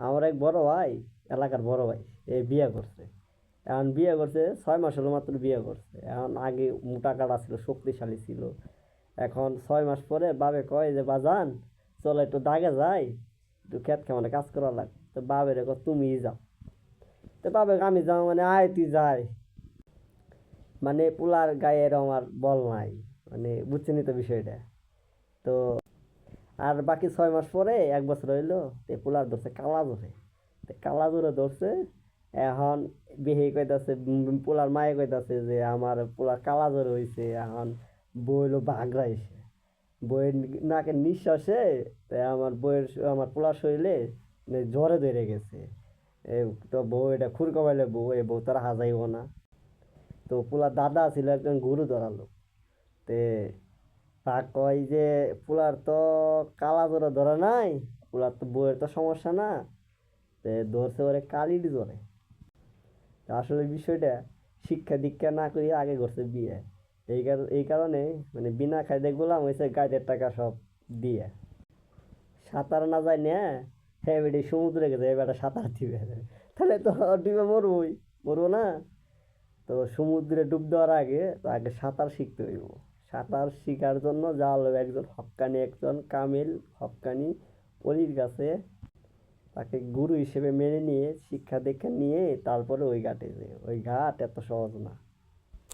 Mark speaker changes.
Speaker 1: আমার এক বড় ভাই, এলাকার বড় ভাই, এই বিয়ে করছে। এখন বিয়ে করছে 6 মাস হলো মাত্র বিয়ে করছে। এখন আগে মোটা কাটা ছিল, শক্তিশালী ছিল। এখন 6 মাস পরে বাবে কয় যে বাজান চলো একটু দাগে যাই, একটু ক্ষেত খামারে কাজ করা লাগে। তো বাবের কয় তুমিই যাও। তো বাবে আমি যাও মানে আয় তুই যাই, মানে পোলার গায়ে এরকম আর বল নাই, মানে বুঝছেনই তো বিষয়টা। তো আর বাকি 6 মাস পরে 1 বছর হইলো, তো পোলার ধরছে কালা ধরে। কালা জোরে ধরছে। এখন বিহি কইতাছে, পোলার মায়ে কইতাছে যে আমার পোলার কালা জ্বর হইছে। এখন বউ হইলো বাগড়াইছে, বইয়ের নাকে নিঃশ্বাসে আমার পোলার শরীরে জ্বরে ধরে গেছে। তো বউ এটা খুর কমাইলে বউ, এই বউ তারা হাজাইব না। তো পোলার দাদা ছিল একজন গরু ধরালো। তে তা কয় যে পোলার তো কালা জ্বরে ধরে নাই, পোলার তো বউয়ের তো সমস্যা না, ধরছে ওরে কালির জ্বরে। আসলে বিষয়টা শিক্ষা দীক্ষা না করে আগে করছে বিয়ে। এই কারণে মানে বিনা খাইতে গোলাম হয়েছে গাইডের টাকা সব দিয়ে। সাঁতার না যায় না, হ্যাঁ বেটি সমুদ্রে গেছে, এবার সাঁতার দিবে, তাহলে তো ডিবে মরবই, মরবো না। তো সমুদ্রে ডুব দেওয়ার আগে তো আগে সাঁতার শিখতে হইব। সাঁতার শিখার জন্য যাওয়া লাগবে একজন হক্কানি, একজন কামিল হক্কানি অলির কাছে। তাকে গুরু হিসেবে মেনে নিয়ে শিক্ষা দীক্ষা নিয়ে তারপরে ওই ঘাটে যে, ওই ঘাট এত সহজ না।